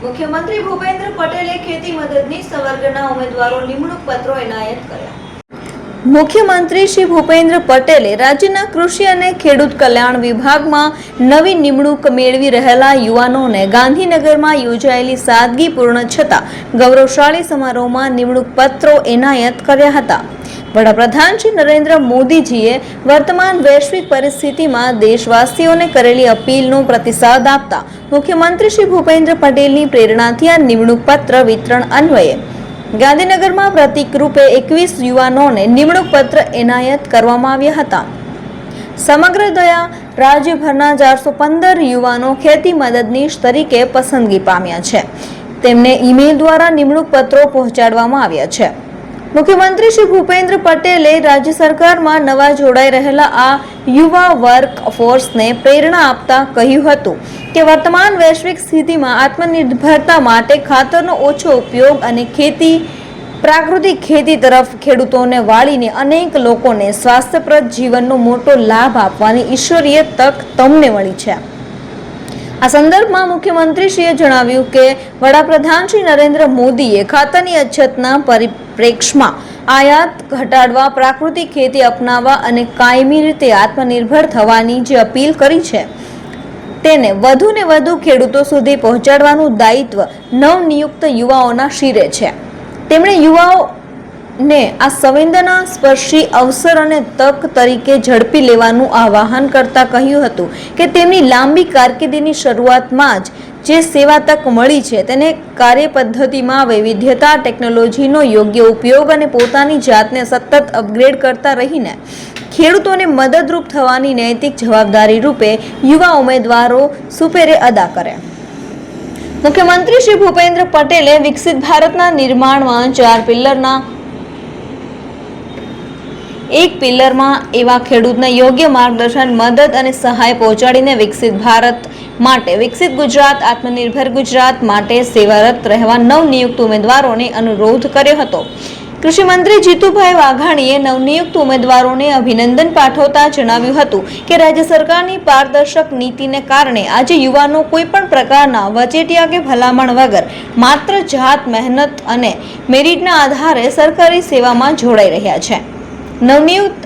મુખ્યમંત્રી ભૂપેન્દ્ર પટેલે ખેતી મદદનીશ સંવર્ગના ઉમેદવારો નિમણૂક પત્રો એનાયત કર્યા. મુખ્યમંત્રી શ્રી ભૂપેન્દ્ર પટેલે રાજ્યના કૃષિ અને ખેડૂત કલ્યાણ વિભાગમાં નવી નિમણૂક મેળવી રહેલા યુવાનોને ગાંધીનગરમાં યોજાયેલી સાદગીપૂર્ણ છતાં ગૌરવશાળી સમારોહમાં નિમણૂક પત્રો એનાયત કર્યા હતા. વડાપ્રધાન શ્રી નરેન્દ્ર મોદીજીએ વર્તમાન વૈશ્વિક પરિસ્થિતિમાં દેશવાસીઓને કરેલી અપીલનો પ્રતિસાદ આપતા મુખ્યમંત્રી શ્રી ભૂપેન્દ્ર પટેલની પ્રેરણાથી આ નિમણૂક પત્ર વિતરણ અન્વયે ગાંધીનગરમાં પ્રતિક રૂપે 21 યુવાનોને નિમણૂક પત્ર એનાયત કરવામાં આવ્યા હતા. સમગ્ર દયા રાજ્યભરના 415 યુવાનો ખેતી મદદનીશ તરીકે પસંદગી પામ્યા છે. તેમને ઈમેલ દ્વારા નિમણૂક પત્રો પહોંચાડવામાં આવ્યા છે. મુખ્યમંત્રી શ્રી ભૂપેન્દ્ર પટેલે રાજ્ય સરકારમાં નવા જોડાઈ રહેલા આ યુવા વર્કફોર્સને પ્રેરણા આપતા કહ્યું હતું કે વર્તમાન વૈશ્વિક સ્થિતિમાં આત્મનિર્ભરતા માટે ખાતરનો ઓછો ઉપયોગ અને પ્રાકૃતિક ખેતી તરફ ખેડૂતોને વાળીને અનેક લોકોને સ્વાસ્થ્યપ્રદ જીવનનો મોટો લાભ આપવાની ઈશ્વરીય તક તમને મળી છે. આ સંદર્ભમાં મુખ્યમંત્રીશ્રીએ જણાવ્યું કે વડાપ્રધાન શ્રી નરેન્દ્ર મોદીએ ખાતરની અછતના પરિપ્રેક્ષમાં આયાત ઘટાડવા, પ્રાકૃતિક ખેતી અપનાવવા અને કાયમી રીતે આત્મનિર્ભર થવાની જે અપીલ કરી છે તેને વધુ ને વધુ ખેડૂતો સુધી પહોંચાડવાનું દાયિત્વ નવનિયુક્ત યુવાઓના શિરે છે. તેમણે યુવાઓને આ સંવેદના સ્પર્શી અવસર અને તક તરીકે ઝડપી લેવાનું આહ્વાન કરતા કહ્યું હતું કે તેમની લાંબી કારકિર્દીની શરૂઆતમાં જ જે સેવા તક મળી છે તેને કાર્યપદ્ધતિમાં વૈવિધ્યતા, ટેકનોલોજીનો યોગ્ય ઉપયોગ અને પોતાની જાતને સતત અપગ્રેડ કરતા રહીને ખેડૂતોને મદદરૂપ થવાની નૈતિક જવાબદારી રૂપે યુવા ઉમેદવારો સુપેરે અદા કરે. મુખ્યમંત્રી શ્રી ભૂપેન્દ્ર પટેલે વિકસિત ભારતના નિર્માણમાં 4 પિલ્લરના એક પિલ્લરમાં એવા ખેડૂતને યોગ્ય માર્ગદર્શન, મદદ અને સહાય પહોંચાડીને વિકસિત ભારત માટે, વિકસિત ગુજરાત, આત્મનિર્ભર ગુજરાત માટે સેવારત રહેવા નવનિયુક્ત ઉમેદવારોને અનુરોધ કર્યો હતો. કૃષિ મંત્રી જીતુભાઈ વાઘાણીએ નવનિયુક્ત ઉમેદવારોને અભિનંદન પાઠવતા જણાવ્યું હતું કે રાજ્ય સરકારની પારદર્શક નીતિને કારણે આજે યુવાનો કોઈ પણ પ્રકારના વચેટિયા કે ભલામણ વગર માત્ર જાત, મહેનત અને મેરિટના આધારે સરકારી સેવામાં જોડાઈ રહ્યા છે. નવનિયુક્ત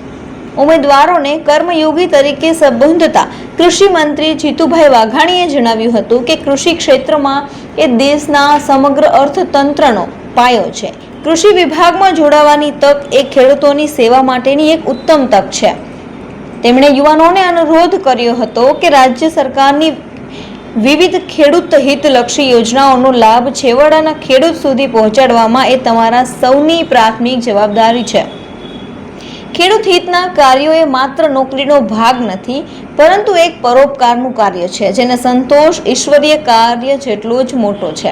ઉમેદવારોને કર્મયોગી તરીકે સંબોધતા કૃષિ મંત્રી જીતુભાઈ વાઘાણીએ જણાવ્યું હતું કે કૃષિ ક્ષેત્રમાં એ દેશના સમગ્ર અર્થતંત્રનો પાયો છે. કૃષિ વિભાગમાં જોડાવાની તક એ ખેડૂતોની સેવા માટેની એક ઉત્તમ તક છે. તેમણે યુવાનોને અનુરોધ કર્યો હતો કે રાજ્ય સરકારની વિવિધ ખેડૂત હિતલક્ષી યોજનાઓનો લાભ છેવાડાના ખેડૂત સુધી પહોંચાડવામાં એ તમારા સૌની પ્રાથમિક જવાબદારી છે. ખેડૂત હિતના કાર્યો એ માત્ર નોકરીનો ભાગ નથી, પરંતુ એક પરોપકારનું કાર્ય છે જેને સંતોષ ઈશ્વરીય કાર્ય જેટલો જ મોટો છે.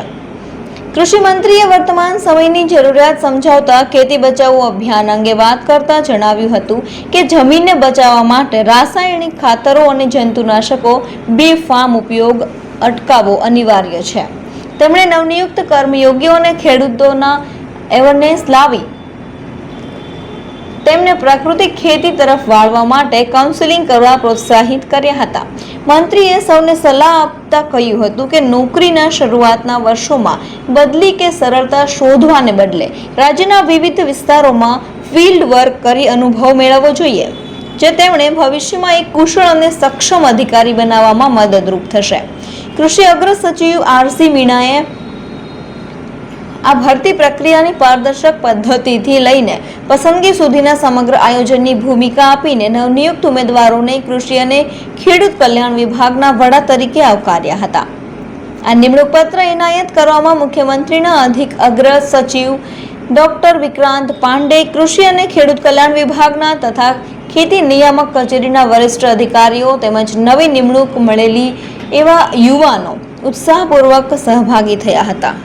કૃષિ મંત્રીએ વર્તમાન સમયની જરૂરિયાત સમજાવતા ખેતી બચાવો અભિયાન અંગે વાત કરતા જણાવ્યું હતું કે જમીનને બચાવવા માટે રાસાયણિક ખાતરો અને જંતુનાશકો બેફામ ઉપયોગ અટકાવવો અનિવાર્ય છે. તેમણે નવનિયુક્ત કર્મયોગીઓ અને ખેડૂતોના અવેરનેસ લાવી તેમને પ્રાકૃતિક ખેતી તરફ વાળવા માટે કાઉન્સેલિંગ કરવા પ્રોત્સાહિત કર્યા હતા. મંત્રીએ સૌને સલાહ આપતા કહ્યું હતું કે નોકરીના શરૂઆતના વર્ષોમાં બદલી કે સરળતા શોધવાને બદલે રાજ્યના વિવિધ વિસ્તારોમાં ફિલ્ડ વર્ક કરી અનુભવ મેળવવો જોઈએ, જે તેમણે ભવિષ્યમાં એક કુશળ અને સક્ષમ અધિકારી બનાવવામાં મદદરૂપ થશે. કૃષિ અગ્ર સચિવ આરસી મીણાએ આ ભરતી પ્રક્રિયાની પારદર્શક પદ્ધતિથી લઈને પસંદગી સુધીના સમગ્ર આયોજનની ભૂમિકા આપીને નવનિયુક્ત ઉમેદવારોને કૃષિ અને ખેડૂત કલ્યાણ વિભાગના વડા તરીકે આવકાર્યા હતા. આ નિમણૂક પત્ર એનાયત કરવામાં મુખ્યમંત્રીના અગ્ર સચિવ ડોક્ટર વિક્રાંત પાંડે, કૃષિ અને ખેડૂત કલ્યાણ વિભાગના તથા ખેતી નિયામક કચેરીના વરિષ્ઠ અધિકારીઓ તેમજ નવી નિમણૂક મળેલી એવા યુવાનો ઉત્સાહપૂર્વક સહભાગી થયા હતા.